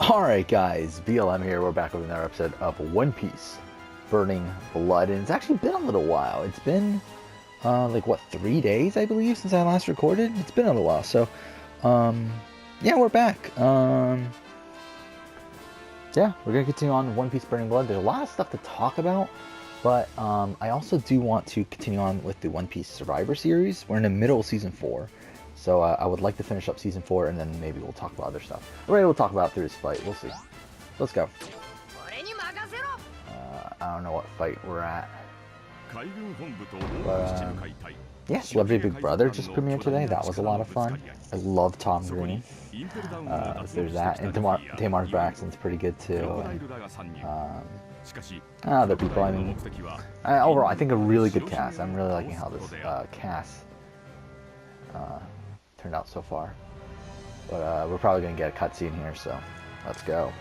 Alright guys, BLM here, we're back with another episode of One Piece Burning Blood, and it's actually been a little while. It's been, like what, 3 days I believe since I last recorded? It's been a little while, so, yeah, we're back. Yeah, we're gonna continue on One Piece Burning Blood. There's a lot of stuff to talk about, but, I also do want to continue on with the One Piece Survivor series. We're in the middle of Season 4. So I would like to finish up Season 4, and then maybe we'll talk about other stuff. Or maybe we'll talk about it through this fight. We'll see. Let's go. I don't know what fight we're at. But, yeah, Celebrity Big Brother just premiered today. That was a lot of fun. I love Tom Green. There's that. And Tamar Braxton's pretty good, too. And, other people, I mean... overall, I think a really good cast. I'm really liking how this cast... turned out so far, but we're probably gonna get a cutscene here, so let's go.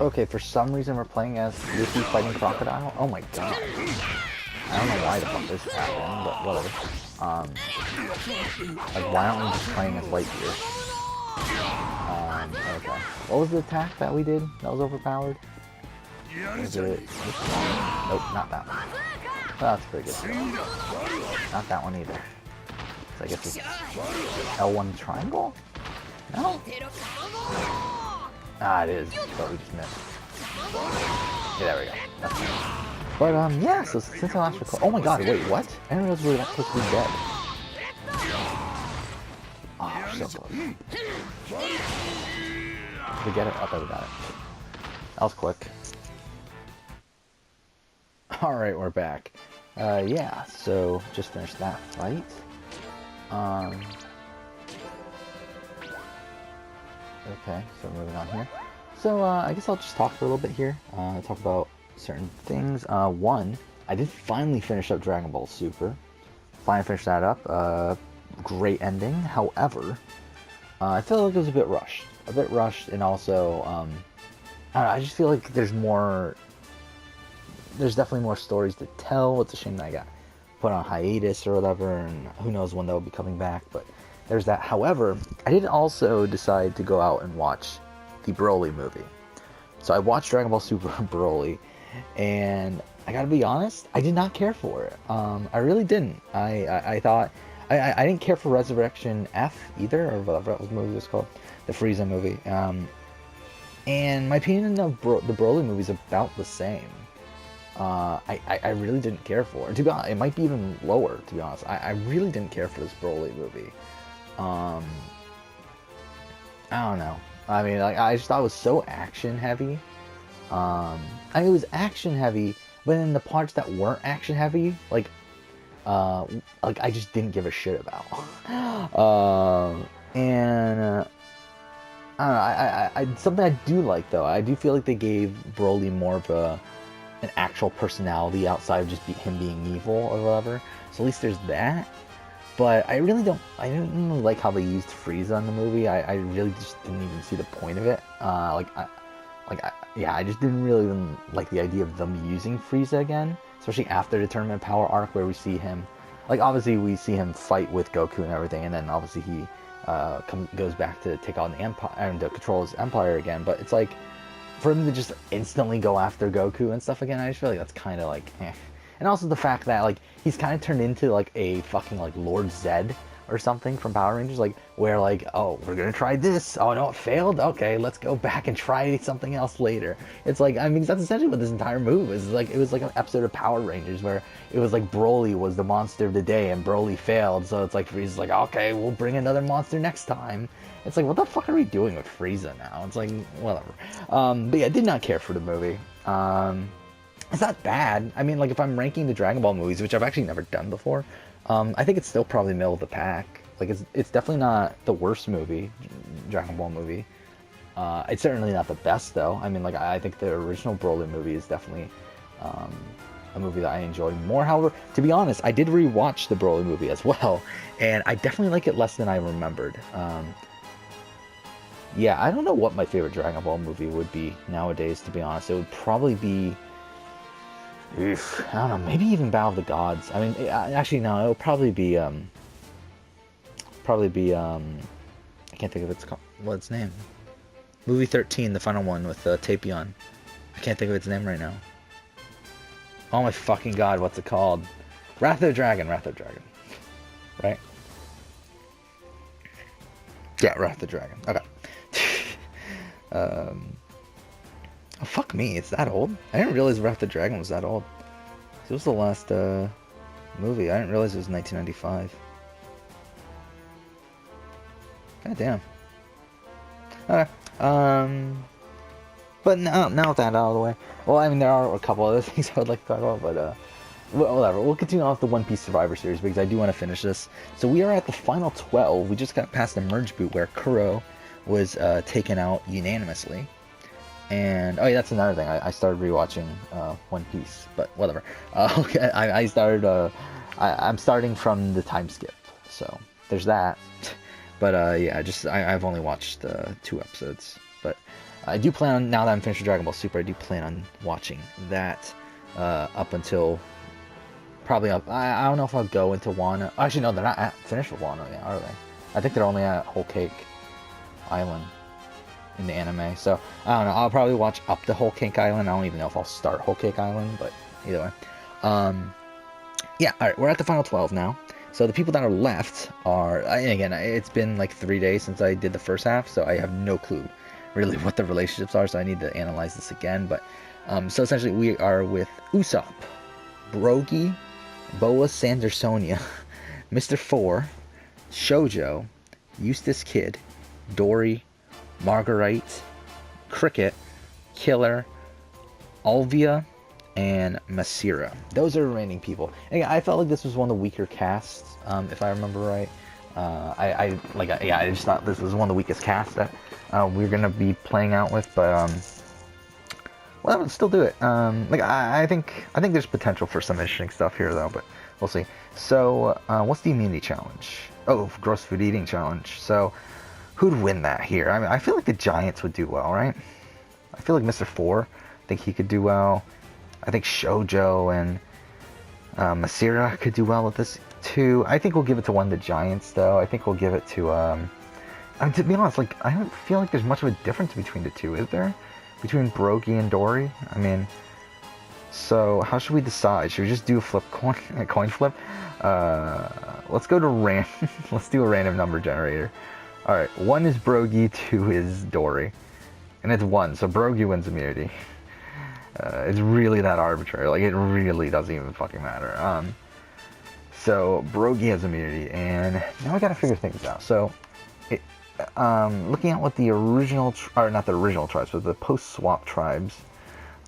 Okay, for some reason we're playing as Luffy fighting Crocodile. Oh my god! I don't know why the fuck this happened, but whatever. Like, why aren't we just playing as Whitebeard? Okay. What was the attack that we did that was overpowered? Was it this one? Nope, not that one. Oh, that's pretty good. Not that one either. So I guess it's L1 triangle? No? Ah, it is, but we just missed. Yeah, there we go. That's nice. But, yeah, so since I last recorded... Oh my god, wait, what? I didn't realize we were that close to being dead. Oh, we're so close. Did we get it? Oh, we got it. That was quick. Alright, we're back. Yeah, so just finished that fight. Okay, so moving on here. So, I guess I'll just talk for a little bit here. Talk about certain things. One, I did finally finish up Dragon Ball Super. Finally finished that up. Great ending. However, I feel like it was a bit rushed. And also, I don't know, I just feel like there's definitely more stories to tell. It's a shame that I got put on hiatus or whatever, and who knows when they'll be coming back, but there's that. However, I did also decide to go out and watch the Broly movie. So I watched Dragon Ball Super Broly, and I gotta be honest, I did not care for it. I really didn't. I thought, I didn't care for Resurrection F either, or whatever that movie was called, the Frieza movie. And my opinion of the Broly movie is about the same. I really didn't care for it. To be honest, it might be even lower, to be honest. I really didn't care for this Broly movie. I don't know. I mean, like, I just thought it was so action heavy. I mean, it was action heavy, but in the parts that weren't action heavy, like I just didn't give a shit about. I don't know, I something I do like, though. I do feel like they gave Broly more of an actual personality outside of just him being evil or whatever. So at least there's that. But I didn't really like how they used Frieza in the movie. I really just didn't even see the point of it. I just didn't really even like the idea of them using Frieza again, especially after the Tournament of Power arc, where we see him, like, obviously we see him fight with Goku and everything, and then obviously he goes back to take on the Empire and to control his Empire again. But it's like, for him to just instantly go after Goku and stuff again, I just feel like that's kind of like, eh. And also the fact that, like, he's kind of turned into, like, a fucking, like, Lord Zed or something from Power Rangers, like, where, like, oh, we're gonna try this, oh, no, it failed, okay, let's go back and try something else later. It's like, I mean, that's essentially what this entire move is. Like, it was like an episode of Power Rangers where it was like Broly was the monster of the day and Broly failed, so it's like Frieza's like, okay, we'll bring another monster next time. It's like, what the fuck are we doing with Frieza now? It's like, whatever. But yeah, I did not care for the movie. It's not bad. I mean, like, if I'm ranking the Dragon Ball movies, which I've actually never done before, I think it's still probably middle of the pack. Like, it's definitely not the worst movie, Dragon Ball movie. It's certainly not the best, though. I mean, like, I think the original Broly movie is definitely a movie that I enjoy more. However, to be honest, I did rewatch the Broly movie as well, and I definitely like it less than I remembered. Yeah, I don't know what my favorite Dragon Ball movie would be nowadays, to be honest. It would probably be... Oof, I don't know, maybe even Battle of the Gods. I mean, actually, no, it'll probably be, I can't think of its name. Movie 13, the final one with Tapion. I can't think of its name right now. Oh my fucking god, what's it called? Wrath of the Dragon, Wrath of the Dragon. Right? Yeah, Wrath of the Dragon. Okay. Oh, fuck me, it's that old? I didn't realize Wrath of the Dragon was that old. It was the last movie. I didn't realize it was 1995. God damn. Okay. But now with that out of the way, well, I mean, there are a couple other things I would like to talk about, but whatever. We'll continue off the One Piece Survivor Series because I do want to finish this. So we are at the final 12. We just got past the merge boot where Kuro was taken out unanimously. And oh yeah, that's another thing. I started rewatching One Piece, but whatever. Okay, I'm starting from the time skip, so there's that. But yeah, I've only watched 2 episodes, but I do plan on, now that I'm finished with Dragon Ball Super, I do plan on watching that up until probably up. I don't know if I'll go into Wano. Actually, no, they're not finished with Wano yet, are they? I think they're only at Whole Cake Island in the anime. So I don't know. I'll probably watch up to Whole Cake Island. I don't even know if I'll start Whole Cake Island, but either way. Yeah. All right, we're at the final 12 now. So the people that are left are, and again, it's been like 3 days since I did the first half, so I have no clue really what the relationships are. So I need to analyze this again. But so essentially, we are with Usopp, Brogy, Boa Sandersonia, Mr. Four, Shoujo, Eustace Kid, Dory, Marguerite, Cricket, Killer, Alvia, and Masira. Those are the remaining people. And I felt like this was one of the weaker casts, if I remember right. I just thought this was one of the weakest casts that we're gonna be playing out with, but well, let's still do it. I think there's potential for some interesting stuff here though, but we'll see. So, what's the immunity challenge? Oh, gross food eating challenge. So, who'd win that here? I mean, I feel like the Giants would do well, right? I feel like Mr. Four, I think he could do well. I think Shoujo and Masira could do well with this too. I think we'll give it to one of the Giants though. I think we'll give it to, I mean, to be honest, like, I don't feel like there's much of a difference between the two, is there? Between Brogy and Dory? I mean, so how should we decide? Should we just do a coin flip? Let's go to let's do a random number generator. Alright, 1 is Brogy, 2 is Dory. And it's 1, so Brogy wins immunity. It's really that arbitrary. Like, it really doesn't even fucking matter. So, Brogy has immunity, and now I gotta figure things out. So, looking at what the original, or not the original tribes, but the post-swap tribes,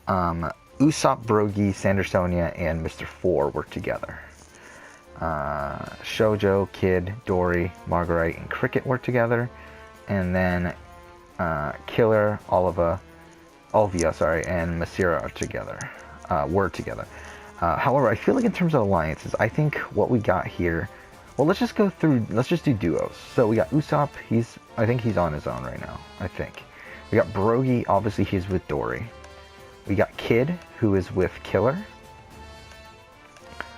Usopp, Brogy, Sandersonia, and Mr. Four were together. Shoujo, Kid, Dory, Marguerite, and Cricket were together. And then Killer, Alvia, and Masira are together. Were together. However, I feel like in terms of alliances, I think what we got here. Well, let's just go through. Let's just do duos. So we got Usopp. I think he's on his own right now. I think. We got Brogy. Obviously, he's with Dory. We got Kid, who is with Killer.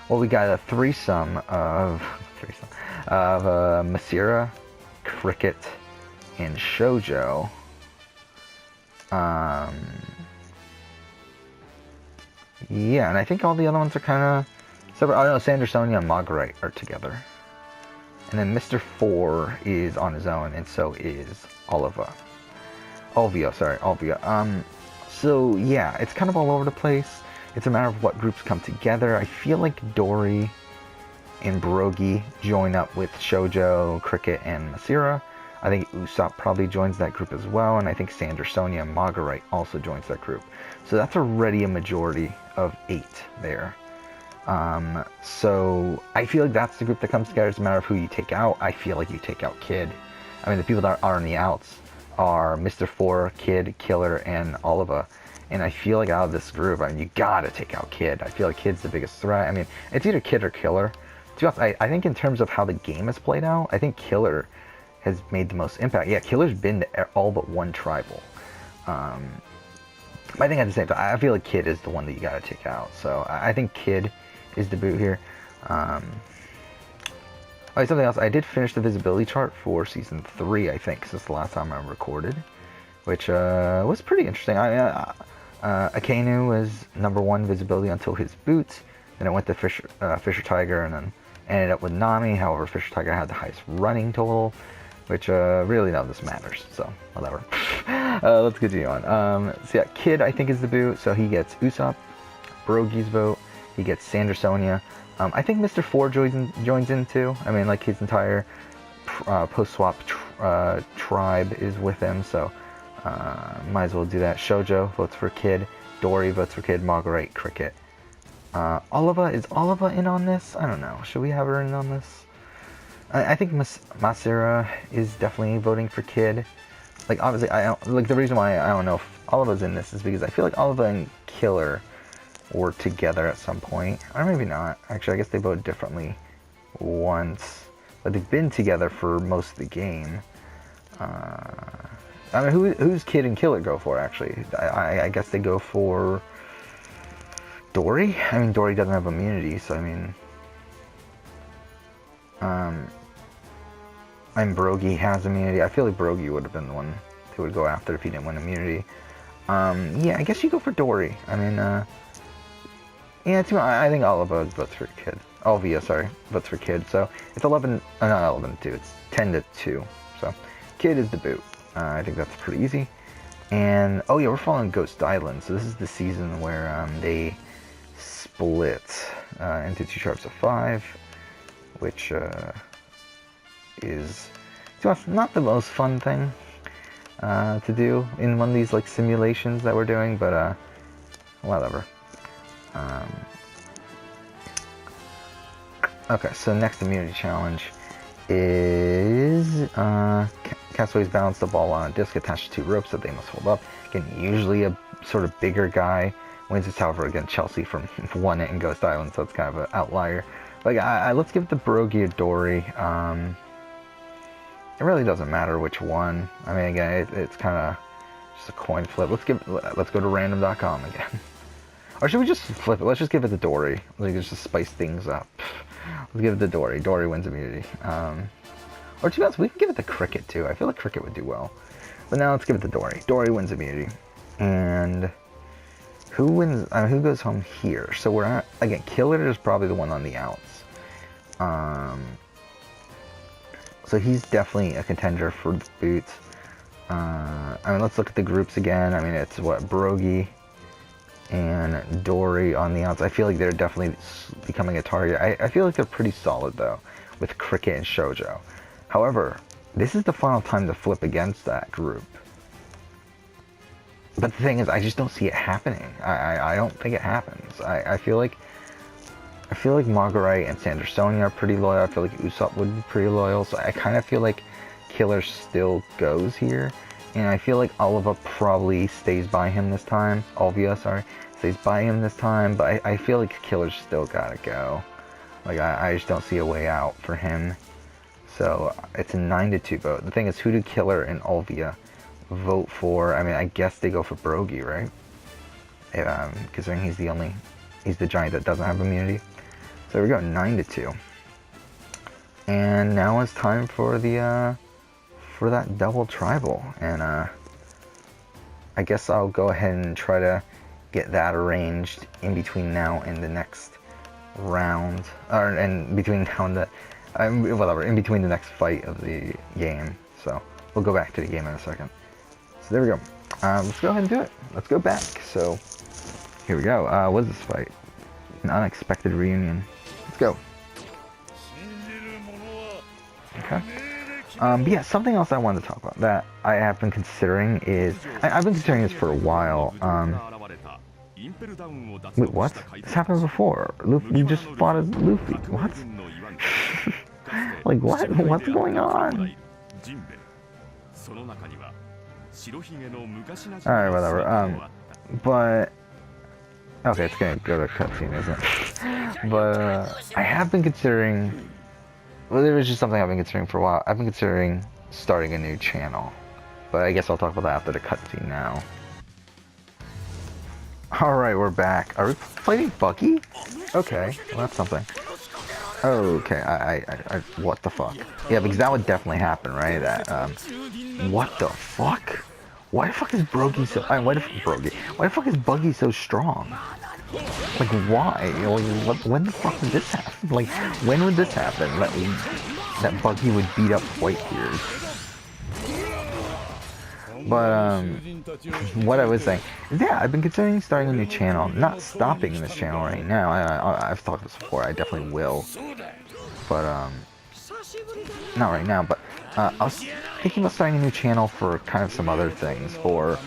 Well, we got a threesome of Masira, Cricket, and Shoujo. Yeah, and I think all the other ones are kind of separate. Oh no, Sandersonia and Marguerite are together. And then Mr. Four is on his own, and so is Alvia. So yeah, it's kind of all over the place. It's a matter of what groups come together. I feel like Dory and Brogy join up with Shoujo, Cricket, and Masira. I think Usopp probably joins that group as well, and I think Sandersonia and Marguerite also joins that group. So that's already a majority of 8 there. So I feel like that's the group that comes together. It's a matter of who you take out. I feel like you take out Kid. I mean, the people that are on the outs are Mr. Four, Kid, Killer, and Alvia. And I feel like out of this group, I mean, you gotta take out Kid. I feel like Kid's the biggest threat. I mean, it's either Kid or Killer. To be honest, I think in terms of how the game is played out, I think Killer has made the most impact. Yeah, Killer's been to all but one tribal. But I think at the same time, I feel like Kid is the one that you gotta take out. So I think Kid is the boot here. Something else. I did finish the visibility chart for season 3, I think, since the last time I recorded. which was pretty interesting. Akainu was #1 visibility until his boots. Then it went to Fisher Tiger, and then ended up with Nami. However, Fisher Tiger had the highest running total, which really none of this matters. So whatever. Let's continue on. So yeah, Kid I think is the boot. So he gets Usopp, Brogy's vote. He gets Sandersonia. I think Mr. Four joins in too. I mean, like his entire post-swap tribe is with him, so might as well do that. Shoujo votes for Kid. Dory votes for Kid. Marguerite, Cricket. Oliva, is Oliva in on this? I don't know. Should we have her in on this? I think Masira is definitely voting for Kid. Like, obviously, the reason why I don't know if Oliva's in this is because I feel like Oliva and Killer were together at some point. Or maybe not. Actually, I guess they voted differently once. But they've been together for most of the game. I mean, who's Kid and Killer go for, actually? I guess they go for Dory? I mean, Dory doesn't have immunity, so I mean... and Brogy has immunity. I feel like Brogy would have been the one they would go after if he didn't win immunity. Yeah, I guess you go for Dory. I mean, yeah, I think Oliva votes for Kid. Olvia, sorry, votes for Kid. So it's 11, not 11 to 2, it's 10 to 2. So Kid is the boot. I think that's pretty easy. And, oh yeah, we're following Ghost Island. So this is the season where they split into 2 sharps of 5, which is not the most fun thing to do in one of these like simulations that we're doing, but whatever. Okay, so next immunity challenge is castaways balance the ball on a disc attached to 2 ropes that they must hold up. Again, usually a sort of bigger guy wins this, however, again, Chelsea from won it in Ghost Island, so it's kind of an outlier. Like, let's give it to Brogy or Dory. It really doesn't matter which one. I mean, again, it's kind of just a coin flip. Let's go to random.com again. Or should we just flip it? Let's just give it to Dory. Like, just to spice things up. Let's give it to Dory. Dory wins immunity. Or to be honest, we can give it to Cricket too. I feel like Cricket would do well. But now let's give it to Dory. Dory wins immunity. And who wins? Who goes home here? So we're at, again, Killer is probably the one on the outs. So he's definitely a contender for the boots. I mean, let's look at the groups again. I mean, it's what, Brogy and Dory on the outs. I feel like they're definitely becoming a target. I feel like they're pretty solid though, with Cricket and Shoujo. However, this is the final time to flip against that group. But the thing is, I just don't see it happening. I don't think it happens. I feel like Marguerite and Sandersonia are pretty loyal. I feel like Usopp would be pretty loyal. So I kind of feel like Killer still goes here. And I feel like Oliva probably stays by him this time. Olvia, sorry. Stays by him this time. But I feel like Killer's still gotta go. Like, I just don't see a way out for him. So it's a 9-2 vote. The thing is, who do Killer and Olvia vote for? I mean, I guess they go for Brogy, right? Considering he's the giant that doesn't have immunity. So there we go, 9-2. And now it's time for the for that double tribal. And I guess I'll go ahead and try to get that arranged in between now and the next round, and between now and the whatever, in between the next fight of the game. So we'll go back to the game in a second. So there we go. Let's go ahead and do it. Let's go back. So here we go. What is this fight? An unexpected reunion. Let's go. Okay. But yeah, something else I wanted to talk about that I have been considering is I've been considering this for a while. Wait, what? This happened before. Luffy, you just fought as Luffy. What? Like, what? What's going on? Alright, whatever. But okay, it's gonna go to cutscene, isn't it? But I have been considering. Well, there was just something I've been considering for a while. I've been considering starting a new channel, but I guess I'll talk about that after the cutscene now. Alright, we're back. Are we fighting Bucky? Okay, well, that's something. Okay, I what the fuck? Yeah, because that would definitely happen, right? That, what the fuck? Why the fuck is Brogy so? Why the fuck is Buggy so strong? Like why? Like, when the fuck did this happen? Like when would this happen? That Buggy would beat up Whitebeard. But what I was saying is, yeah, I've been considering starting a new channel. Not stopping this channel right now. I've talked this before. I definitely will. But not right now. But I was thinking about starting a new channel for kind of some other things, for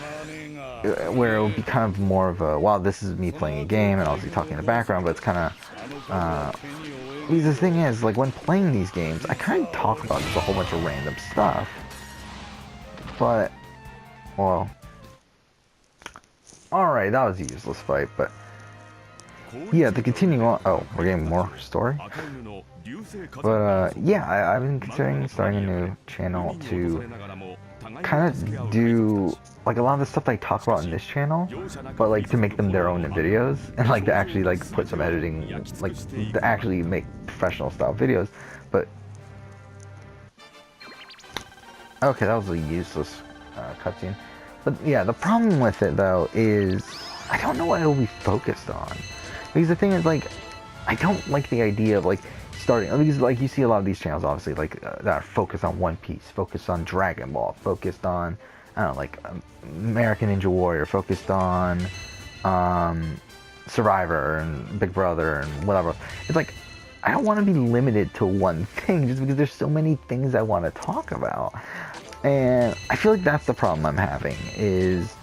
where it would be kind of more of a, well, this is me playing a game and I'll be talking in the background, but it's kind of because the thing is, like, when playing these games, I kind of talk about just a whole bunch of random stuff. But well, alright, that was a useless fight, but yeah, to continue on, oh, we're getting more story? But yeah, I've been considering starting a new channel to kind of do, like, a lot of the stuff I talk about in this channel, but, like, to make them their own videos, and, like, to actually, like, put some editing, like, to actually make professional style videos, but okay, that was a useless cutscene. But yeah, the problem with it though is I don't know what it'll be focused on. Because the thing is, like, I don't like the idea of like starting, because like you see a lot of these channels obviously like that are focused on One Piece, focused on Dragon Ball, focused on, I don't know, like American Ninja Warrior, focused on Survivor and Big Brother and whatever. It's like I don't want to be limited to one thing just because there's so many things I want to talk about. And I feel like that's the problem I'm having, is,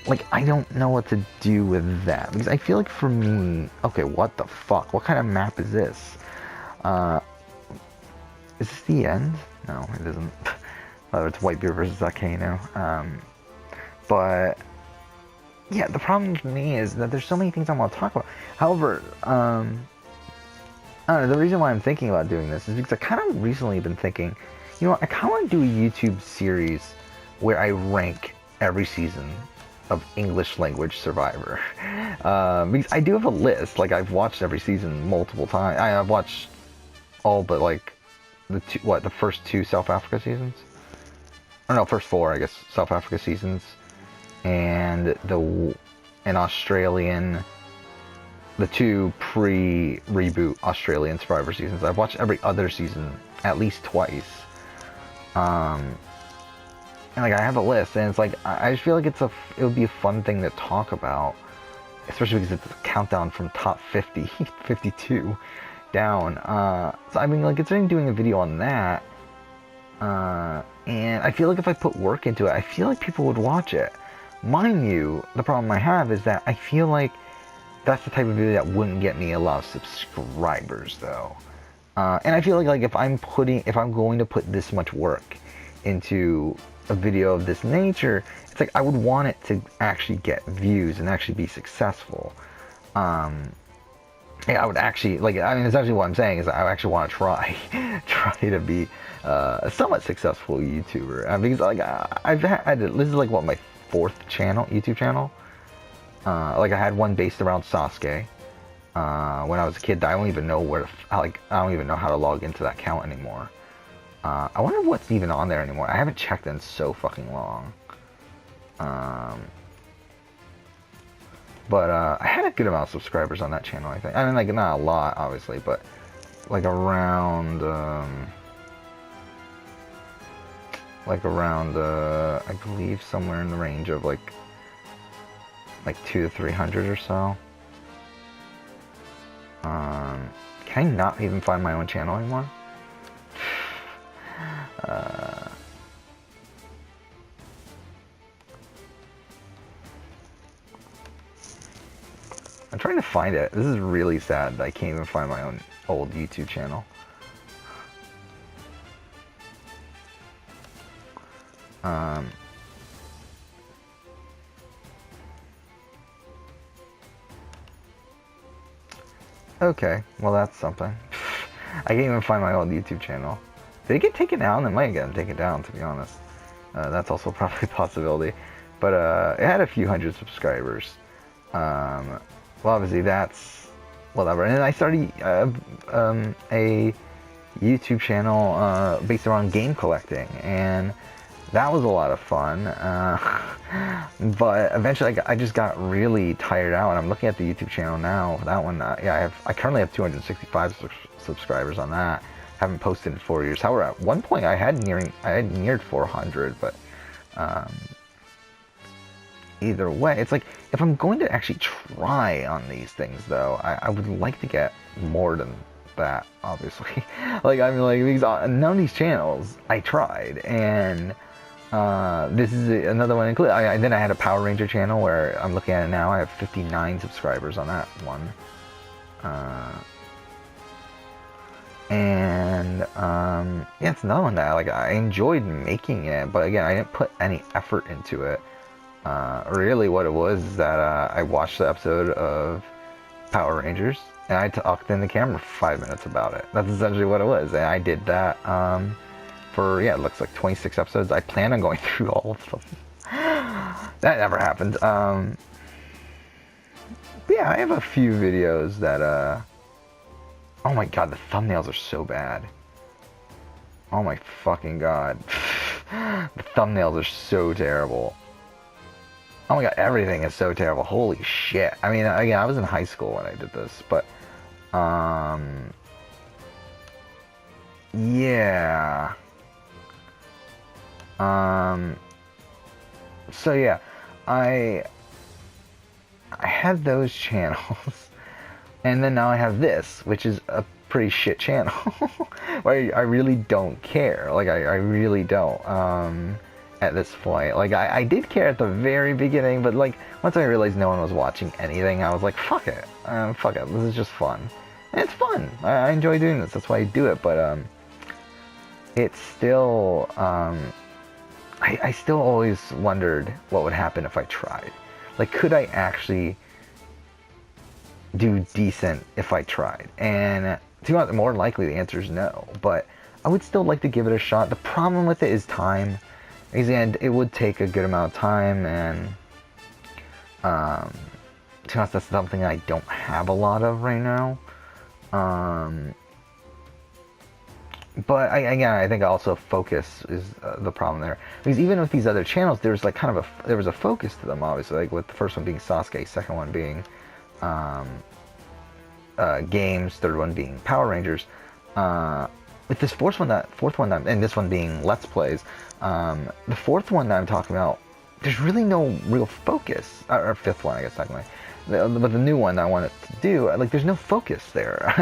like, I don't know what to do with that. Because I feel like for me, okay, what the fuck? What kind of map is this? Is this the end? No, it isn't. It's Whitebeard versus Volcano. But, yeah, the problem for me is that there's so many things I want to talk about. However, I don't know, the reason why I'm thinking about doing this is because I kind of recently been thinking, you know, I kind of want to do a YouTube series where I rank every season of English language Survivor. Because I do have a list. Like, I've watched every season multiple times. I've watched all but, like, the first 2 South Africa seasons? Or no, first 4, I guess, South Africa seasons. And an Australian, the 2 pre-reboot Australian Survivor seasons. I've watched every other season at least twice. And like I have a list, and it's like I just feel like it would be a fun thing to talk about, especially because it's a countdown from top 50, 52 down. So I mean, like, considering doing a video on that, and I feel like if I put work into it, I feel like people would watch it. Mind you, the problem I have is that I feel like that's the type of video that wouldn't get me a lot of subscribers, though. And I feel like if I'm going to put this much work into a video of this nature, it's like I would want it to actually get views and actually be successful. Yeah, I would actually, like, I mean, essentially what I'm saying is I actually want to try to be a somewhat successful YouTuber. Because, like, I've had, this is like, what, my 4th YouTube channel? Like, I had one based around Sasuke. When I was a kid, I don't even know I don't even know how to log into that account anymore. I wonder what's even on there anymore. I haven't checked in so fucking long. But I had a good amount of subscribers on that channel, I think. I mean, like, not a lot, obviously, but like around, I believe somewhere in the range of like 200 to 300 or so. Can I not even find my own channel anymore? I'm trying to find it. This is really sad that I can't even find my own old YouTube channel. Okay, well that's something. I can't even find my old YouTube channel. Did it get taken down? It might get taken down, to be honest. That's also probably a possibility. But it had a few hundred subscribers. Well, obviously that's whatever. And then I started a YouTube channel based around game collecting. And that was a lot of fun. But eventually I just got really tired out, and I'm looking at the YouTube channel now. That one, yeah, I currently have 265 subscribers on that. Haven't posted in 4 years. However, at one point I had neared 400, but either way, it's like, if I'm going to actually try on these things, though, I would like to get more than that, obviously. Like, I mean, like, because none of these channels I tried, and this is another one included. Then I had a Power Ranger channel where I'm looking at it now. I have 59 subscribers on that one. Yeah, it's another one that, like, I enjoyed making it, but again, I didn't put any effort into it. Really what it was is that I watched the episode of Power Rangers, and I talked in the camera for 5 minutes about it. That's essentially what it was, and I did that for, yeah, it looks like 26 episodes. I plan on going through all of them. That never happened. But yeah, I have a few videos that, oh my god, the thumbnails are so bad. Oh my fucking god. The thumbnails are so terrible. Oh my god, everything is so terrible. Holy shit. I mean, again, I was in high school when I did this, but, yeah. So yeah, I had those channels, and then now I have this, which is a pretty shit channel. I really don't care. Like, I really don't. At this point, like, I did care at the very beginning, but like, once I realized no one was watching anything, I was like, fuck it, this is just fun, and it's fun. I enjoy doing this, that's why I do it. But it's still, I still always wondered what would happen if I tried. Like, could I actually do decent if I tried? And to be honest, more than likely the answer is no, but I would still like to give it a shot. The problem with it is time. And it would take a good amount of time, and to be honest, that's something I don't have a lot of right now. But I think also focus is the problem there, because even with these other channels, there's like kind of there was a focus to them, obviously, like with the first one being Sasuke, second one being games, third one being Power Rangers. With this fourth one, and this one being Let's Plays, the fourth one that I'm talking about, there's really no real focus, or fifth one, I guess, technically. But the new one that I wanted to do, like, there's no focus there.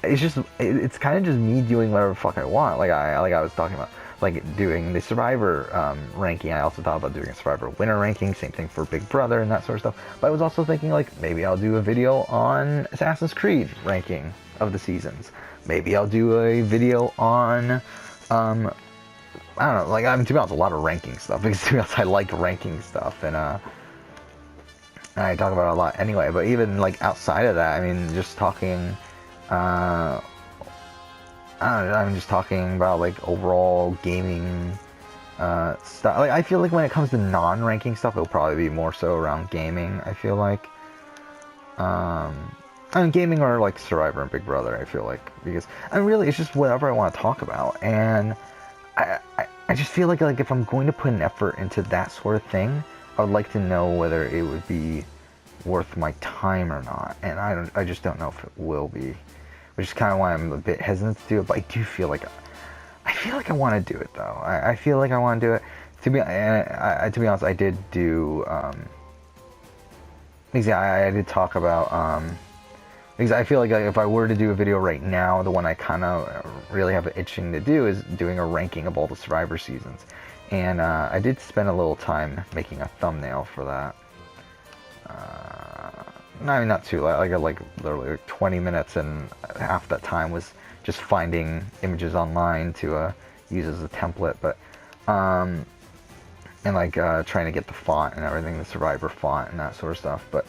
It's kind of just me doing whatever the fuck I want. Like I was talking about, like, doing the Survivor ranking. I also thought about doing a Survivor winner ranking, same thing for Big Brother and that sort of stuff. But I was also thinking, like, maybe I'll do a video on Assassin's Creed ranking of the seasons. Maybe I'll do a video on, I don't know, like, I mean, to be honest, a lot of ranking stuff, because to be honest, I like ranking stuff, and I talk about it a lot anyway. But even, like, outside of that, I mean, just talking, I don't know, I'm just talking about, like, overall gaming stuff. Like, I feel like when it comes to non-ranking stuff, it'll probably be more so around gaming, I feel like. I mean, gaming or, like, Survivor and Big Brother, I feel like, because, I mean, really, it's just whatever I want to talk about, and I just feel like if I'm going to put an effort into that sort of thing, I would like to know whether it would be worth my time or not, and I just don't know if it will be, which is kind of why I'm a bit hesitant to do it. But I do feel like, I want to do it, though. I feel like I want to do it. To be honest, I did do, I did talk about, because I feel like if I were to do a video right now, the one I kind of really have an itching to do is doing a ranking of all the Survivor seasons. And I did spend a little time making a thumbnail for that. Not too long, like literally 20 minutes, and half that time was just finding images online to use as a template. But and like trying to get the font and everything, the Survivor font and that sort of stuff. But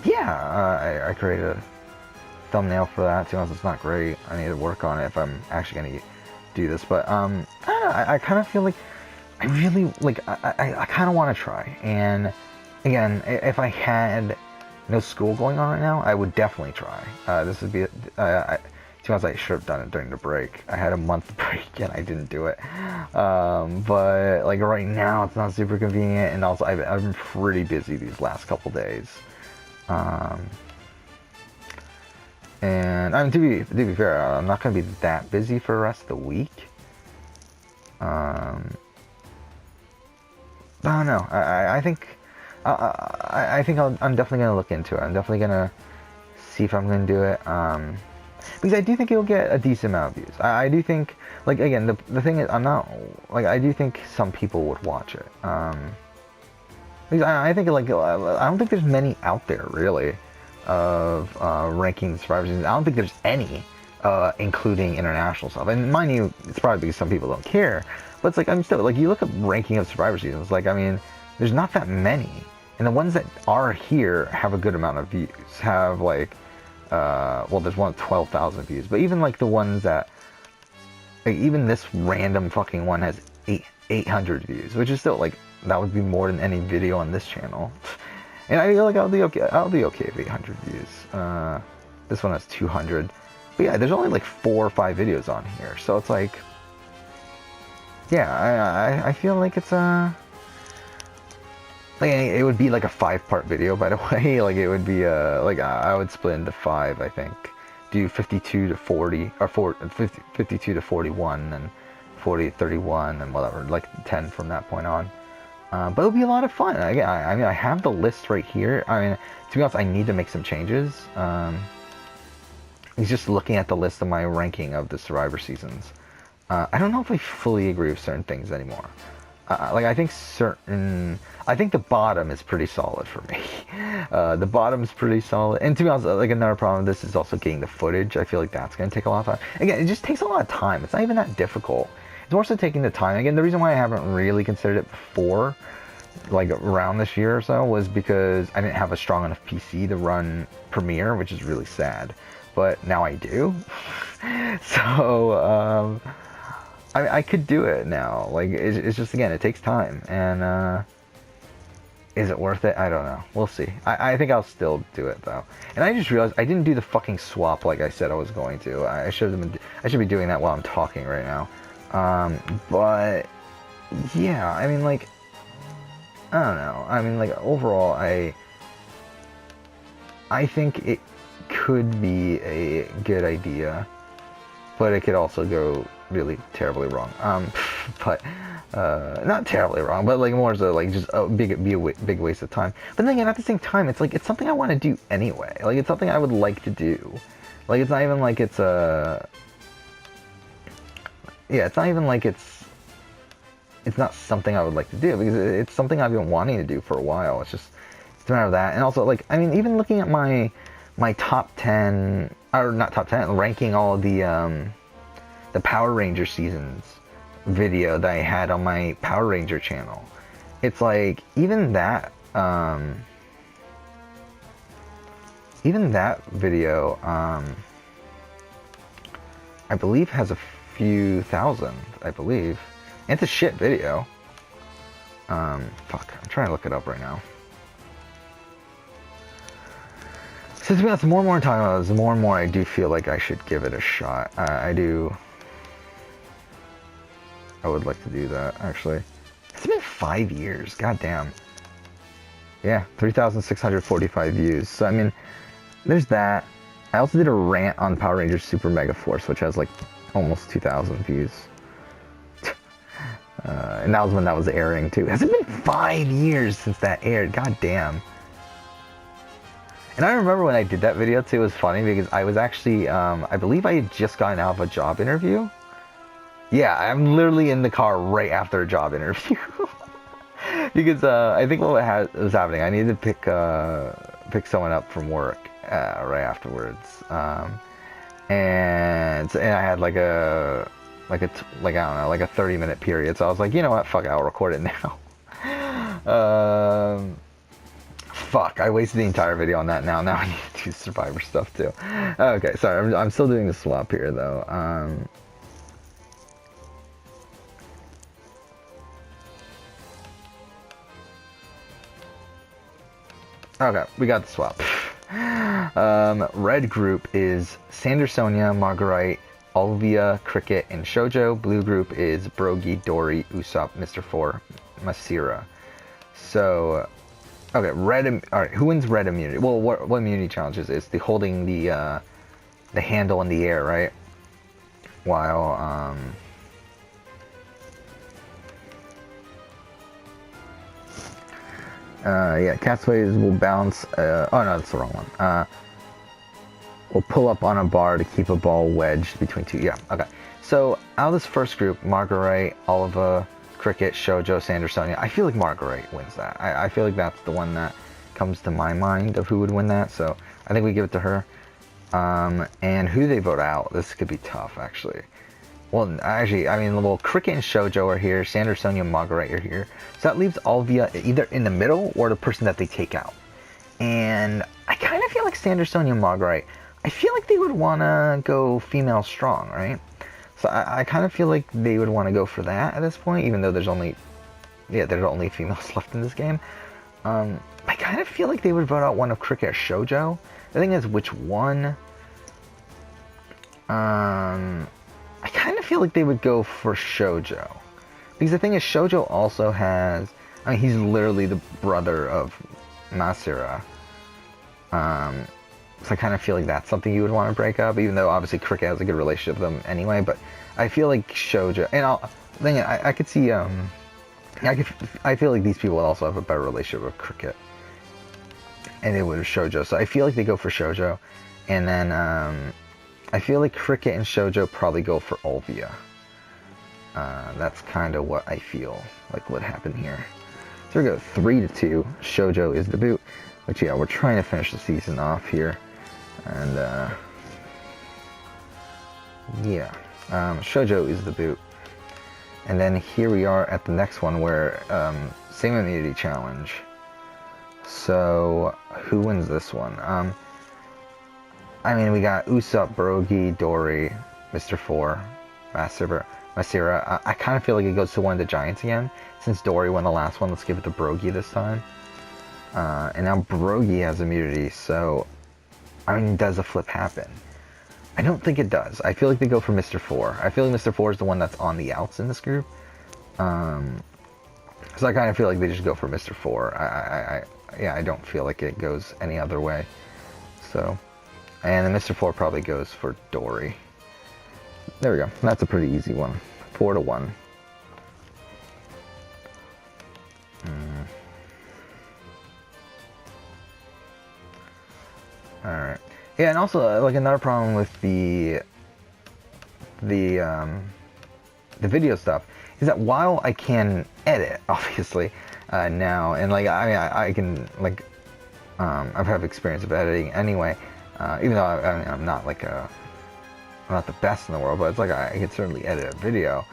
yeah, I created a thumbnail for that. To be honest, it's not great. I need to work on it if I'm actually going to do this. But I don't know, I kind of feel like I really, like, I kind of want to try. And again, if I had no school going on right now, I would definitely try. This would be, To be honest, I should have done it during the break. I had a month break and I didn't do it. But like right now, it's not super convenient, and also I've been pretty busy these last couple days. And I mean, to be fair, I'm not gonna be that busy for the rest of the week. I don't know. I think I'm definitely gonna look into it. I'm definitely gonna see if I'm gonna do it. Because I do think it'll get a decent amount of views. I do think, like, again, the thing is, I'm not, like, I do think some people would watch it. Because I think, like, I don't think there's many out there, really, of ranking Survivor Seasons. I don't think there's any, including international stuff. And mind you, it's probably because some people don't care. But it's like, I'm still, like, you look at ranking of Survivor Seasons, like, I mean, there's not that many. And the ones that are here have a good amount of views, have, like, well, there's one with 12,000 views, but even like the ones that, like even this random fucking one has 800 views, which is still like, that would be more than any video on this channel. And I feel like I'll be okay with 800 views. This one has 200, but yeah, there's only like 4 or 5 videos on here, so it's like, yeah, I feel like it's like, it would be like a 5-part video, by the way. Like, it would be like, I would split into 5, I think. Do 52 to 40, or 52 to 41, and 40 to 31, and whatever, like 10 from that point on. But it'll be a lot of fun. Again, I mean, I have the list right here. I mean, to be honest, I need to make some changes. He's just looking at the list of my ranking of the Survivor Seasons. I don't know if I fully agree with certain things anymore. Like, I think the bottom is pretty solid for me. The bottom's pretty solid. And to be honest, like, another problem with this is also getting the footage. I feel like that's going to take a lot of time. Again, it just takes a lot of time. It's not even that difficult. It's more so taking the time. Again, the reason why I haven't really considered it before, like, around this year or so, was because I didn't have a strong enough PC to run Premiere, which is really sad. But now I do. So, I could do it now. Like, it's just, again, it takes time. And, is it worth it? I don't know. We'll see. I think I'll still do it, though. And I just realized I didn't do the fucking swap like I said I was going to. I should be doing that while I'm talking right now. But, yeah, I mean, like, I don't know. I mean, like, overall, I think it could be a good idea, but it could also go really terribly wrong. But not terribly wrong, but like more so like just a big waste of time. But then again, at the same time, it's like, it's something I want to do anyway. Like, it's something I would like to do. Like, it's not even like it's it's not even like it's not something I would like to do, because it's something I've been wanting to do for a while. It's a matter of that. And also, like, I mean, even looking at my top 10, or not top 10, ranking all of the Power Ranger seasons video that I had on my Power Ranger channel, it's like, even that video, I believe has a few thousand, I believe. And it's a shit video. Fuck, I'm trying to look it up right now. So to be honest, the more and more I'm talking about this, the more and more I do feel like I should give it a shot. I would like to do that, actually. It's been 5 years, goddamn. Yeah, 3,645 views. So, I mean, there's that. I also did a rant on Power Rangers Super Mega Force, which has like almost 2,000 views. And that was when that was airing, too. Has it been 5 years since that aired? Goddamn. And I remember when I did that video, too, it was funny because I was actually, I believe I had just gotten out of a job interview. Yeah, I'm literally in the car right after a job interview. Because I think what was happening, I needed to pick someone up from work right afterwards. And I had like a I don't know, like a 30-minute period. So I was like, you know what, fuck it, I'll record it now. Fuck, I wasted the entire video on that now. Now I need to do Survivor stuff too. Okay, sorry, I'm still doing the swap here though. Okay, we got the swap. Red group is Sandersonia, Marguerite, Olvia, Cricket, and Shoujo. Blue group is Brogy, Dory, Usopp, Mr. Four, Masira. So, okay, red. All right, who wins red immunity? Well, what immunity challenge is the holding the handle in the air, right? While yeah, castaways will bounce. Oh no, that's the wrong one. Will pull up on a bar to keep a ball wedged between two. Yeah, okay. So out of this first group, Marguerite, Oliva, Cricket, Shoujo, Sandersonia, I feel like Marguerite wins that. I feel like that's the one that comes to my mind of who would win that. So I think we give it to her. And who they vote out, this could be tough, actually. Well, actually, I mean, well, Cricket and Shoujo are here, Sandersonia and Marguerite are here. So that leaves Olvia either in the middle or the person that they take out. And I kind of feel like Sandersonia and Marguerite, I feel like they would want to go female strong, right? So I kind of feel like they would want to go for that at this point, even though there's only females left in this game. I kind of feel like they would vote out one of Cricket or Shoujo. The thing is, which one? I kind of feel like they would go for Shoujo. Because the thing is, Shoujo also has... I mean, he's literally the brother of Masira. So I kind of feel like that's something you would want to break up, even though obviously Cricket has a good relationship with them anyway. But I feel like Shoujo... And I could see... I feel like these people would also have a better relationship with Cricket. And it would have Shoujo. So I feel like they go for Shoujo. And then... I feel like Cricket and Shoujo probably go for Olvia. That's kind of what I feel like would happen here. So we go 3-2. Shoujo is the boot. Which, yeah, we're trying to finish the season off here. And, yeah. Shoujo is the boot. And then here we are at the next one where, same immunity challenge. So, who wins this one? I mean, we got Usopp, Brogy, Dory, Mr. Four, Masira. I kind of feel like it goes to one of the Giants again. Since Dory won the last one, let's give it to Brogy this time. And now Brogy has immunity, so... I mean, does a flip happen? I don't think it does. I feel like they go for Mr. Four. I feel like Mr. Four is the one that's on the outs in this group. So I kind of feel like they just go for Mr. Four. I don't feel like it goes any other way. So... And then Mr. Four probably goes for Dory. There we go. That's a pretty easy one. 4-1. Alright. Yeah, and also, like, another problem with the video stuff is that while I can edit, obviously, now, and, like, I mean, I can, like, I've had experience of editing anyway, even though I'm not like I'm not the best in the world, but it's like I can certainly edit a video.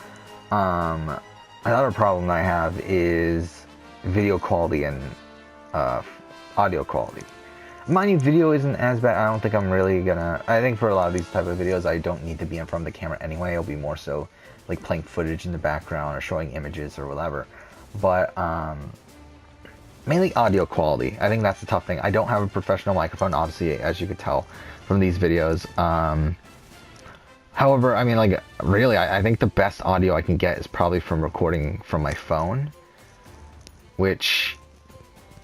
Another problem I have is video quality and audio quality. Mind you, video isn't as bad. I don't think I'm really gonna... I think for a lot of these type of videos, I don't need to be in front of the camera anyway. It'll be more so like playing footage in the background or showing images or whatever. But mainly audio quality. I think that's the tough thing. I don't have a professional microphone, obviously, as you could tell from these videos. However, I mean, like, really, I think the best audio I can get is probably from recording from my phone. Which,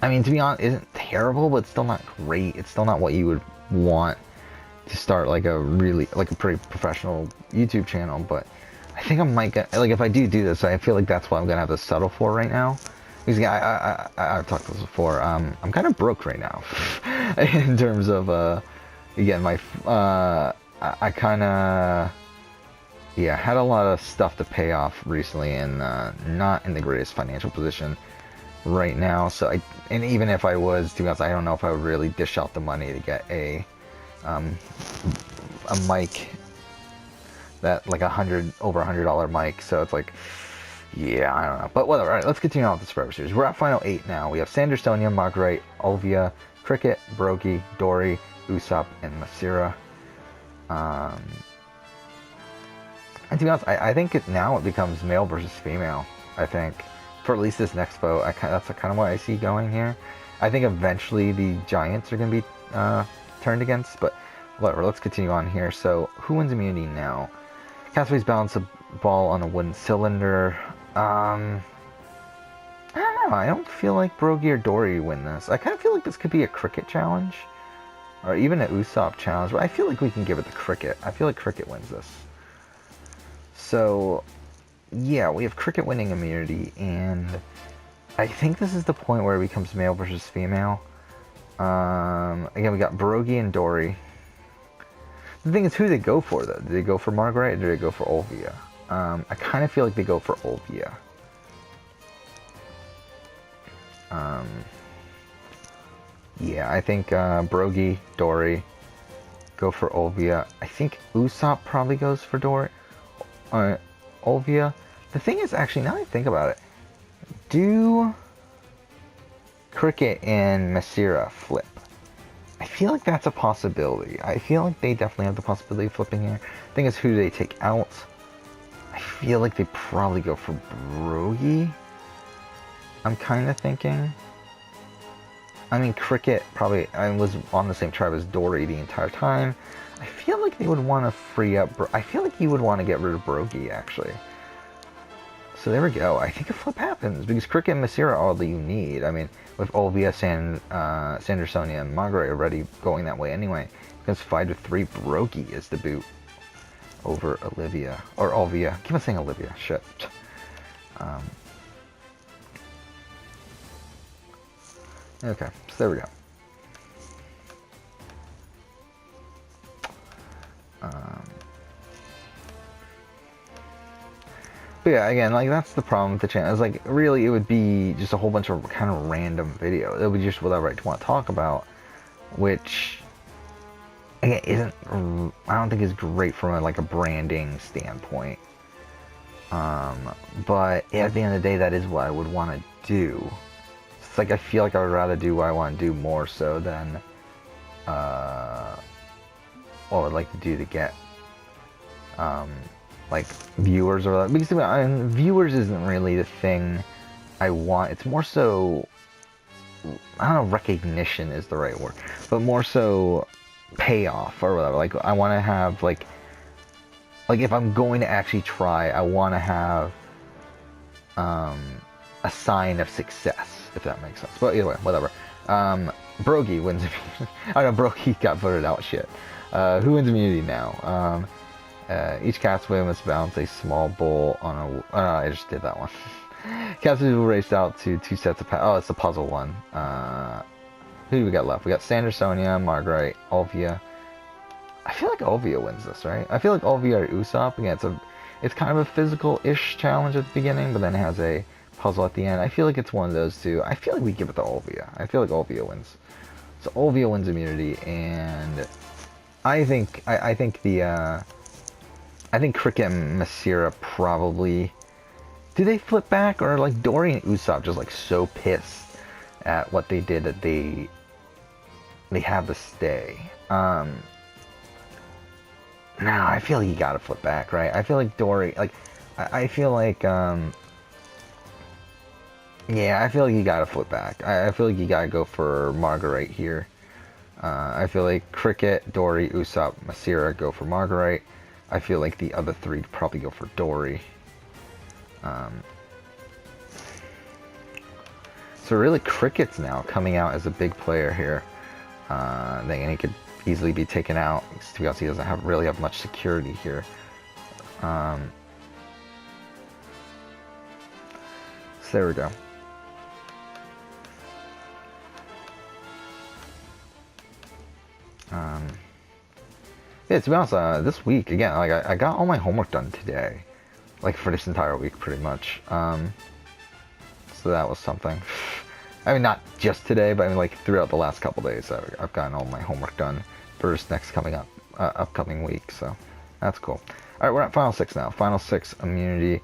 I mean, to be honest, isn't terrible, but it's still not great. It's still not what you would want to start, like, a pretty professional YouTube channel. But I think I might get, like, if I do this, I feel like that's what I'm going to have to settle for right now. Because I've talked about this before. I'm kind of broke right now in terms of again my I kind of had a lot of stuff to pay off recently and not in the greatest financial position right now. So and even if I was, to be honest, I don't know if I would really dish out the money to get a mic that like over $100 mic. So it's like. Yeah, I don't know. But whatever. Alright, let's continue on with the Survivor Series. We're at Final 8 now. We have Sandersonia, Marguerite, Olvia, Cricket, Brogy, Dory, Usopp, and Masira. And to be honest, I think now it becomes male versus female. I think. For at least this next vote. That's kind of what I see going here. I think eventually the Giants are going to be turned against, but whatever, let's continue on here. So, who wins immunity now? Castaways balance a ball on a wooden cylinder. I don't know, I don't feel like Brogy or Dory win this. I kind of feel like this could be a cricket challenge, or even an Usopp challenge, but I feel like we can give it to Cricket. I feel like Cricket wins this. So, yeah, we have Cricket winning immunity, and I think this is the point where it becomes male versus female. Again, we got Brogy and Dory. The thing is, who do they go for, though? Do they go for Margaret, or do they go for Olvia? I kind of feel like they go for Olvia. Yeah, I think Brogy, Dory go for Olvia. I think Usopp probably goes for Olvia. The thing is, actually, now that I think about it, do Cricket and Masira flip? I feel like that's a possibility. I feel like they definitely have the possibility of flipping here. The thing is, who do they take out? I feel like they probably go for Brogy. I'm kind of thinking. I mean, Cricket probably was on the same tribe as Dory the entire time. I feel like they would want to free up... I feel like he would want to get rid of Brogy, actually. So there we go. I think a flip happens, because Cricket and Masira are all that you need. I mean, with Olvia, Sandersonia, and Margaret already going that way anyway, because 5-3 Brogy is the boot over Olivia. Or Olvia. Keep on saying Olivia. Shit. Okay, so there we go. But yeah, again, like, that's the problem with the channel. It's like, really, it would be just a whole bunch of kind of random videos. It would be just whatever I want to talk about, which, again, isn't, I don't think is great from a, like, a branding standpoint. But at the end of the day, that is what I would want to do. It's like, I feel like I would rather do what I want to do more so than what I would like to do to get like viewers, or that, because viewers isn't really the thing I want. It's more so, I don't know, recognition is the right word, but more so payoff or whatever. Like, I want to have like if I'm going to actually try, I want to have a sign of success, if that makes sense. But either way, whatever. Brogy wins. I don't know, Brogy got voted out. Shit. Who wins immunity now? Each castaway must balance a small bowl on a... I just did that one. Castaways will race out to 2 sets of... Oh, it's the puzzle one. Who do we got left? We got Sandersonia, Margaret, Olvia. I feel like Olvia wins this, right? I feel like Olvia or Usopp. Again, it's kind of a physical-ish challenge at the beginning, but then it has a puzzle at the end. I feel like it's one of those two. I feel like we give it to Olvia. I feel like Olvia wins. So Olvia wins immunity, and I think Cricket and Masira probably... Do they flip back, or like Dory and Usopp just like so pissed at what they did that they have to stay? No, I feel like you gotta flip back, right? I feel like Dory, like, I feel like, yeah, I feel like you gotta flip back. I feel like you gotta go for Margaret here. I feel like Cricket, Dory, Usopp, Masira go for Margaret. I feel like the other 3 probably go for Dory. So really, Cricket's now coming out as a big player here. And he could easily be taken out, to be honest, he doesn't really have much security here. So there we go. Yeah, to be honest, this week, again, like, I got all my homework done today. Like, for this entire week, pretty much. So that was something. I mean, not just today, but I mean, like, throughout the last couple days, I've gotten all my homework done for this next upcoming week, so that's cool. Alright, we're at Final 6 now. Final 6, immunity.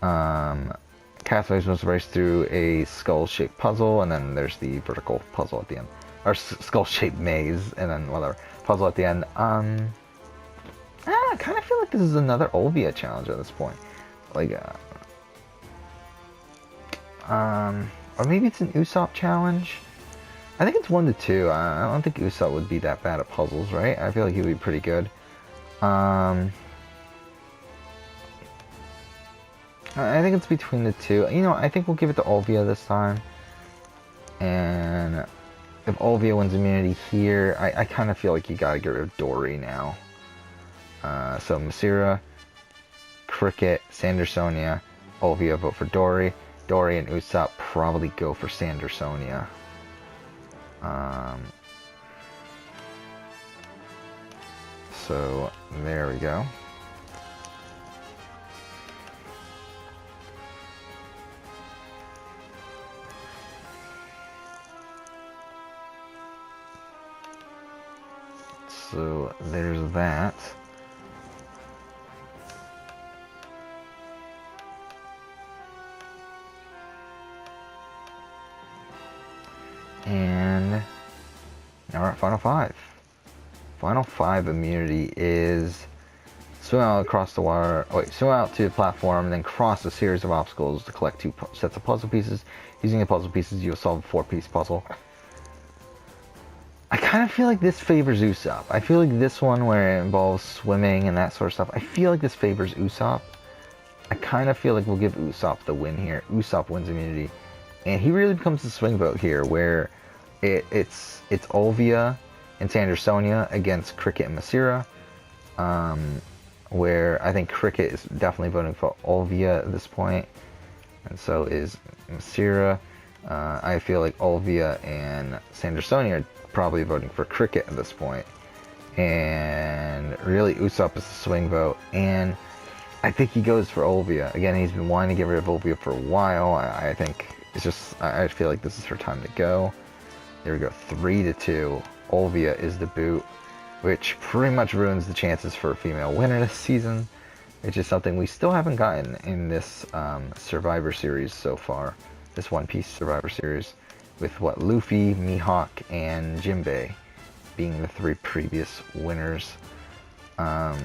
Castaways must race through a skull-shaped puzzle, and then there's the vertical puzzle at the end. Or skull-shaped maze, and then whatever. Puzzle at the end. I kind of feel like this is another Olvia challenge at this point. Like, or maybe it's an Usopp challenge. I think it's 1-2. I don't think Usopp would be that bad at puzzles, right? I feel like he would be pretty good. I think it's between the two. You know, I think we'll give it to Olvia this time. And if Olvia wins immunity here, I kind of feel like you gotta get rid of Dory now. So Masira, Cricket, Sandersonia, Olvia vote for Dory. Dory and Usopp probably go for Sandersonia. So there we go. So there's that. And now we're at Final 5. Final 5 immunity is swim out across the water. Oh, wait, swim out to the platform, and then cross a series of obstacles to collect 2 sets of puzzle pieces. Using the puzzle pieces, you'll solve a 4-piece puzzle. I kind of feel like this favors Usopp. I feel like this one, where it involves swimming and that sort of stuff, I feel like this favors Usopp. I kind of feel like we'll give Usopp the win here. Usopp wins immunity. And he really becomes the swing vote here, where it's Olvia and Sandersonia against Cricket and Masira. Where I think Cricket is definitely voting for Olvia at this point. And so is Masira. I feel like Olvia and Sandersonia are probably voting for Cricket at this point. And really Usopp is the swing vote. And I think he goes for Olvia. Again, he's been wanting to get rid of Olvia for a while. I think it's just, I feel like this is her time to go. There we go, 3-2. Olvia is the boot, which pretty much ruins the chances for a female winner this season, which is something we still haven't gotten in this Survivor Series so far. This One Piece Survivor Series, with what, Luffy, Mihawk, and Jinbei being the 3 previous winners. Yeah,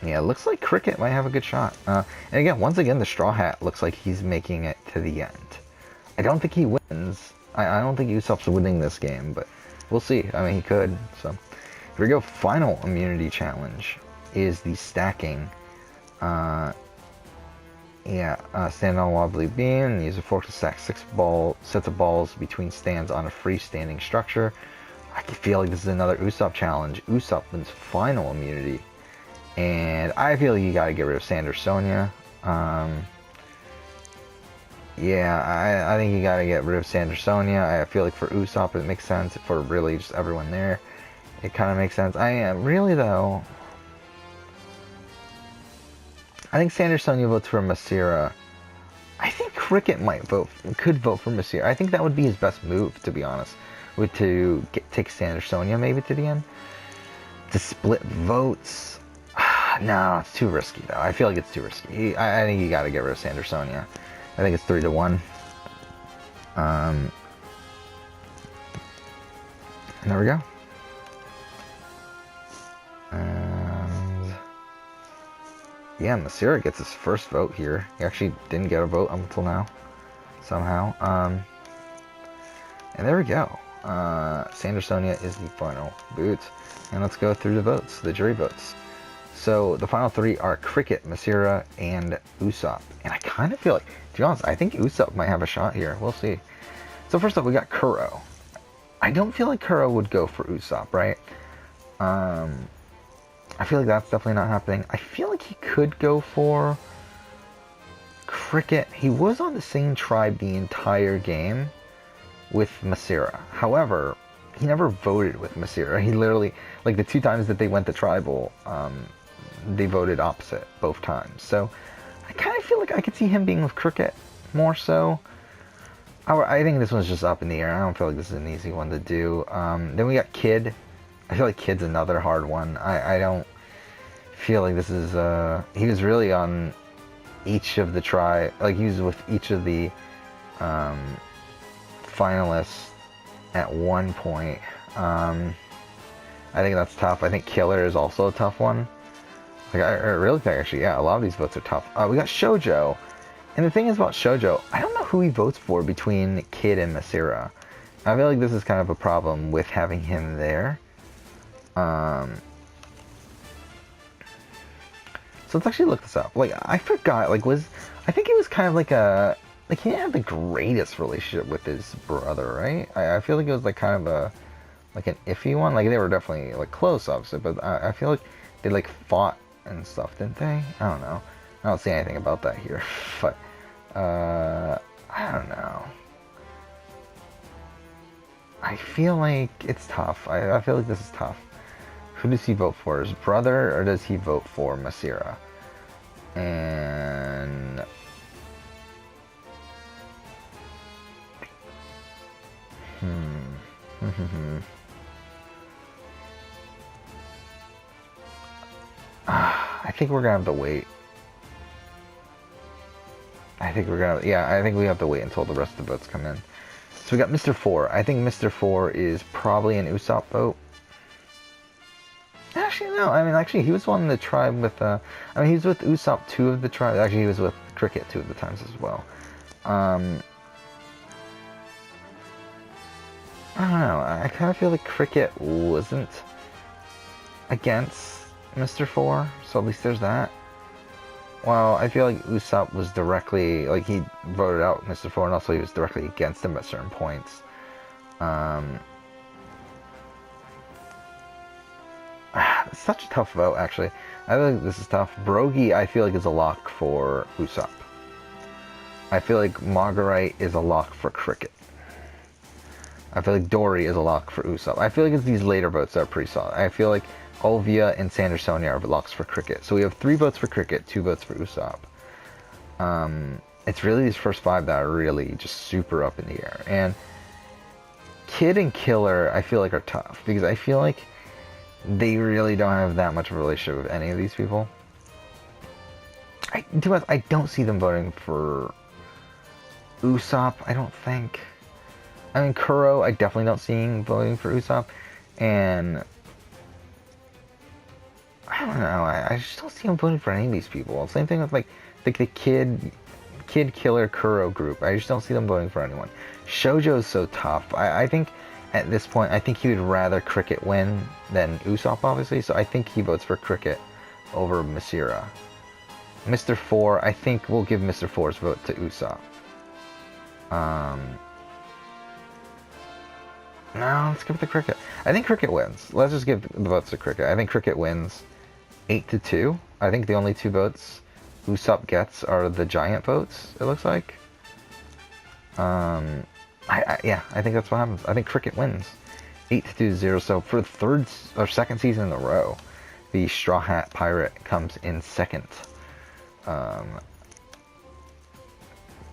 it looks like Cricket might have a good shot. And again, once again, the Straw Hat looks like he's making it to the end. I don't think he wins. I don't think Usopp's winning this game, but we'll see. I mean, he could. So here we go. Final immunity challenge is the stacking. Stand on a wobbly beam and use a fork to stack 6 sets of balls between stands on a freestanding structure. I feel like this is another Usopp challenge. Usopp wins final immunity. And I feel like you gotta get rid of Sandersonia. Yeah, I think you gotta get rid of Sandersonia. I feel like for Usopp it makes sense. For really just everyone there, it kind of makes sense. I am really though. I think Sandersonia votes for Masira. I think Cricket could vote for Masira. I think that would be his best move, to be honest, would to take Sandersonia maybe to the end. To split votes. No, it's too risky though. I feel like it's too risky. I think you gotta get rid of Sandersonia. I think it's 3-1. And there we go. And yeah, Masira gets his first vote here. He actually didn't get a vote until now, somehow. And there we go. Sandersonia is the final boot. And let's go through the votes, the jury votes. So the final 3 are Cricket, Masira, and Usopp. And I kind of feel like, to be honest, I think Usopp might have a shot here. We'll see. So first up, we got Kuro. I don't feel like Kuro would go for Usopp, right? I feel like that's definitely not happening. I feel like he could go for Cricket. He was on the same tribe the entire game with Masira. However, he never voted with Masira. He literally, like the 2 times that they went to tribal, they voted opposite both times. So I kind of feel like I could see him being with Cricket more so. I think this one's just up in the air. I don't feel like this is an easy one to do. Then we got Kid. I feel like Kid's another hard one. I don't feel like this is... he was really on each of the like he was with each of the finalists at one point. I think that's tough. I think Killer is also a tough one. Like I really think actually, yeah, a lot of these votes are tough. We got Shoujo. And the thing is about Shoujo, I don't know who he votes for between Kid and Masira. I feel like this is kind of a problem with having him there. So let's actually look this up. Like, I forgot, like, I think it was kind of like like, he didn't have the greatest relationship with his brother, right? I feel like it was, like, kind of like, an iffy one. Like, they were definitely, like, close, obviously, but I feel like they, like, fought and stuff, didn't they? I don't know. I don't see anything about that here, but, I don't know. I feel like it's tough. I feel like this is tough. Who does he vote for? His brother, or does he vote for Masira? And I think we're gonna have to wait. I think we have to wait until the rest of the votes come in. So we got Mr. 4. I think Mr. 4 is probably an Usopp vote. Actually, no. I mean, actually, he was one in the tribe with, I mean, he was with Usopp 2 of the tribe. Actually, he was with Cricket 2 of the times as well. I don't know. I kind of feel like Cricket wasn't against Mr. 4, so at least there's that. Well, I feel like Usopp was directly, like, he voted out Mr. 4, and also he was directly against him at certain points. It's such a tough vote, actually. I think this is tough. Brogy, I feel like, is a lock for Usopp. I feel like Marguerite is a lock for Cricket. I feel like Dory is a lock for Usopp. I feel like it's these later votes that are pretty solid. I feel like Olvia and Sandersonia are locks for Cricket. So we have 3 votes for Cricket, 2 votes for Usopp. It's really these first 5 that are really just super up in the air. And Kid and Killer, I feel like, are tough. Because I feel like they really don't have that much of a relationship with any of these people. I don't see them voting for Usopp, I don't think. I mean, Kuro, I definitely don't see him voting for Usopp. And I don't know, I just don't see him voting for any of these people. Same thing with, like the Kid Killer Kuro group. I just don't see them voting for anyone. Shoujo's so tough. I think at this point, I think he would rather Cricket win than Usopp, obviously. So I think he votes for Cricket over Masira. Mr. 4, I think we'll give Mr. 4's vote to Usopp. No, let's give it to Cricket. I think Cricket wins. Let's just give the votes to Cricket. I think Cricket wins 8-2. I think the only 2 votes Usopp gets are the giant votes, it looks like. Yeah, I think that's what happens. I think Cricket wins 8-0. So for the second season in a row, the Straw Hat Pirate comes in second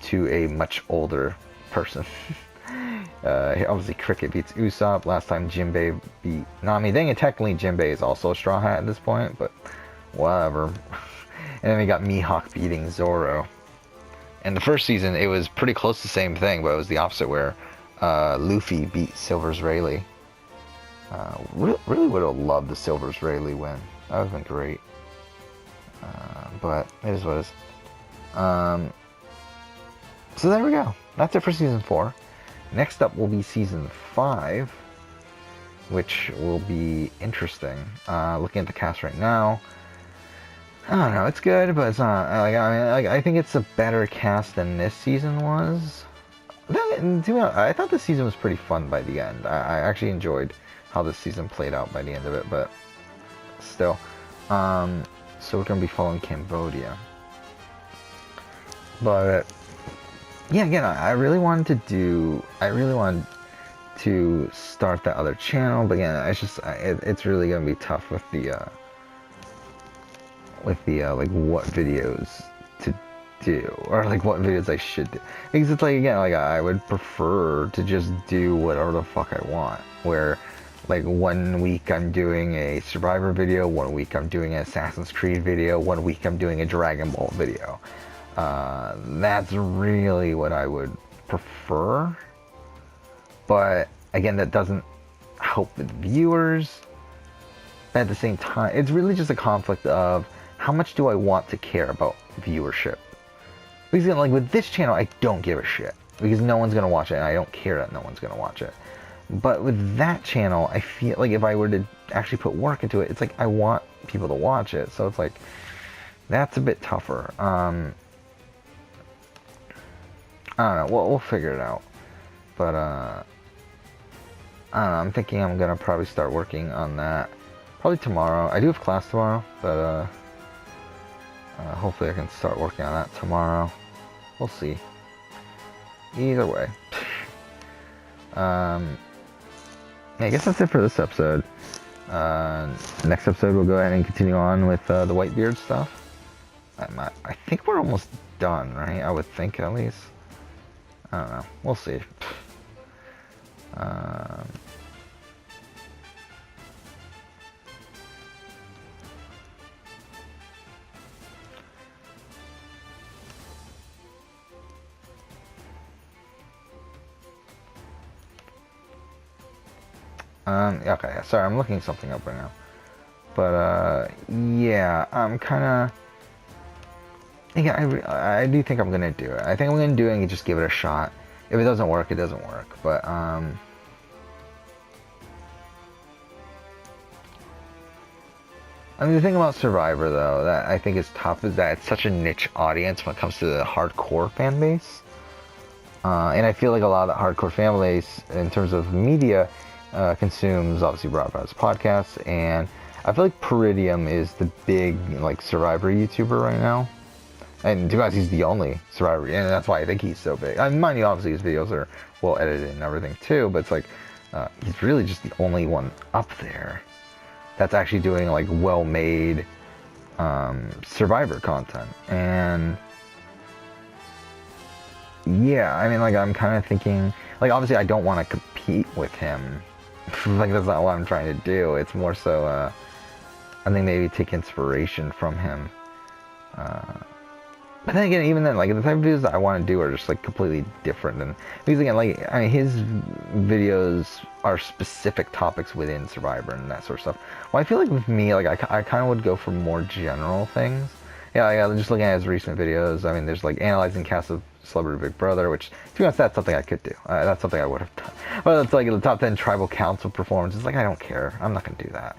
to a much older person. Obviously, Cricket beats Usopp. Last time Jinbei beat Nami. Then technically Jinbei is also a Straw Hat at this point, but whatever. And then we got Mihawk beating Zoro. And the first season, it was pretty close to the same thing, but it was the opposite where Luffy beat Silver's Rayleigh. Really would have loved the Silver's Rayleigh win. That would have been great. But it is what it is. So there we go. That's it for Season 4. Next up will be Season 5, which will be interesting. Looking at the cast right now, I don't know, it's good, but it's not. I think it's a better cast than this season was. I thought this season was pretty fun by the end. I actually enjoyed how this season played out by the end of it, but still. So we're going to be following Cambodia. But yeah, again, I really wanted to start that other channel, but again, it's really going to be tough with the like what videos to do, or like what videos I should do, because it's like, again, like I would prefer to just do whatever the fuck I want, where like 1 week I'm doing a Survivor video, 1 week I'm doing an Assassin's Creed video, 1 week I'm doing a Dragon Ball video. That's really what I would prefer, but again, that doesn't help with viewers. At the same time, it's really just a conflict of how much do I want to care about viewership. Because like with this channel, I don't give a shit. because no one's gonna watch it, and I don't care that no one's gonna watch it. But with that channel, I feel like if I were to actually put work into it, it's like I want people to watch it. So it's like that's a bit tougher. I don't know. We'll figure it out. But I don't know. I'm thinking I'm gonna probably start working on that probably tomorrow. I do have class tomorrow, but hopefully I can start working on that tomorrow. We'll see. Either way. Yeah, I guess that's it for this episode. Next episode we'll go ahead and continue on with the Whitebeard stuff. I think we're almost done, right? I would think, at least. I don't know. We'll see. Okay, sorry, I'm looking something up right now. But, yeah, I'm kind of... Yeah, I do think I'm going to do it. I think I'm going to do it and just give it a shot. If it doesn't work, it doesn't work. But, I mean, the thing about Survivor, though, that I think is tough is that it's such a niche audience when it comes to the hardcore fan base. And I feel like a lot of the hardcore fan base, in terms of media, consumes, obviously, Broadcast podcasts. And I feel like Peridium is the big, like, Survivor YouTuber right now. And to be honest, he's the only Survivor, and that's why I think he's so big. I mean, mind you, obviously his videos are well edited and everything too, but it's like, he's really just the only one up there that's actually doing like well-made Survivor content. And yeah, I mean, like, I'm kind of thinking, like, obviously I don't want to compete with him. Like, that's not what I'm trying to do. It's more so, I think maybe take inspiration from him. But then again, even then, like, the type of videos that I want to do are just, like, completely different. And because, again, like, I mean, his videos are specific topics within Survivor and that sort of stuff. Well, I feel like with me, like, I kind of would go for more general things. Yeah, like, just looking at his recent videos, I mean, there's, like, analyzing cast of Celebrity Big Brother, which, to be honest, that's something I could do. That's something I would have done. But it's, like, the top 10 tribal council performances. Like, I don't care. I'm not going to do that.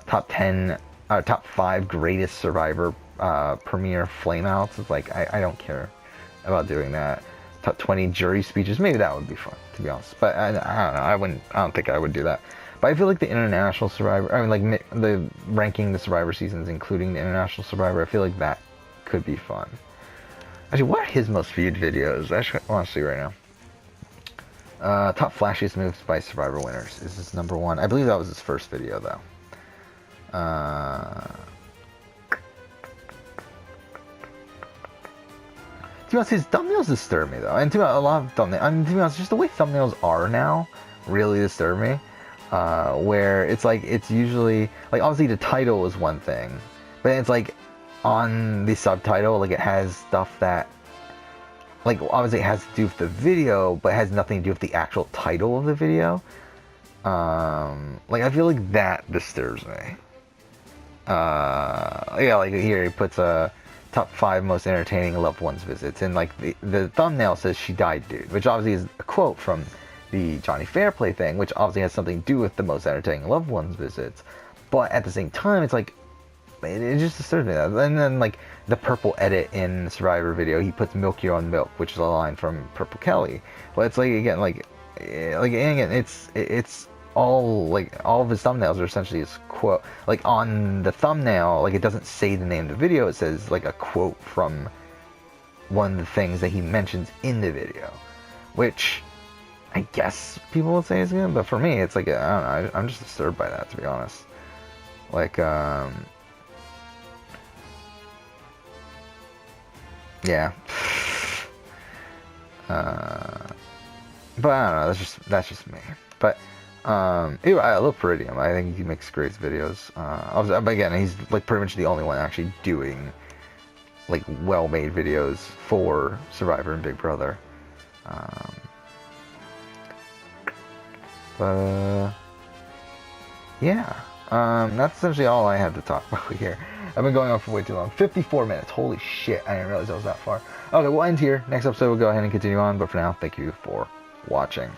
Top 5 greatest Survivor premiere flameouts. It's like, I don't care about doing that. Top 20 jury speeches, maybe that would be fun, to be honest. But I don't know, I don't think I would do that. But I feel like the international Survivor, I mean, like, the ranking the Survivor seasons, including the international Survivor, I feel like that could be fun. Actually, what are his most viewed videos? Actually, I want to see right now. Top flashiest moves by Survivor winners is his #1. I believe that was his first video, though. To be honest, his thumbnails disturb me, though. And to be honest, a lot of thumbnails, I mean, to be honest, just the way thumbnails are now really disturb me. Where it's like, it's usually, like, obviously the title is one thing, but it's like, on the subtitle, like, it has stuff that, like, obviously it has to do with the video, but it has nothing to do with the actual title of the video. Like, I feel like that disturbs me. Yeah, like, here he puts a top 5 most entertaining loved ones visits, and like the thumbnail says "She died, dude," which obviously is a quote from the Johnny Fairplay thing, which obviously has something to do with the most entertaining loved ones visits. But at the same time, it's like, it just disturbs me. And then, like, the purple edit in the Survivor video, he puts "milk your own milk," which is a line from Purple Kelly. But it's like, again, like again, it's all, like, all of his thumbnails are essentially his quote. Like, on the thumbnail, like, it doesn't say the name of the video, it says, like, a quote from one of the things that he mentions in the video, which I guess people would say is good, but for me, it's like, I don't know, I'm just disturbed by that, to be honest. Like, yeah. But I don't know, that's just me. But anyway, I love Peridium. I think he makes great videos. But again, he's, like, pretty much the only one actually doing, like, well-made videos for Survivor and Big Brother. But yeah, that's essentially all I had to talk about here. I've been going on for way too long. 54 minutes. Holy shit. I didn't realize I was that far. Okay, we'll end here. Next episode, we'll go ahead and continue on. But for now, thank you for watching.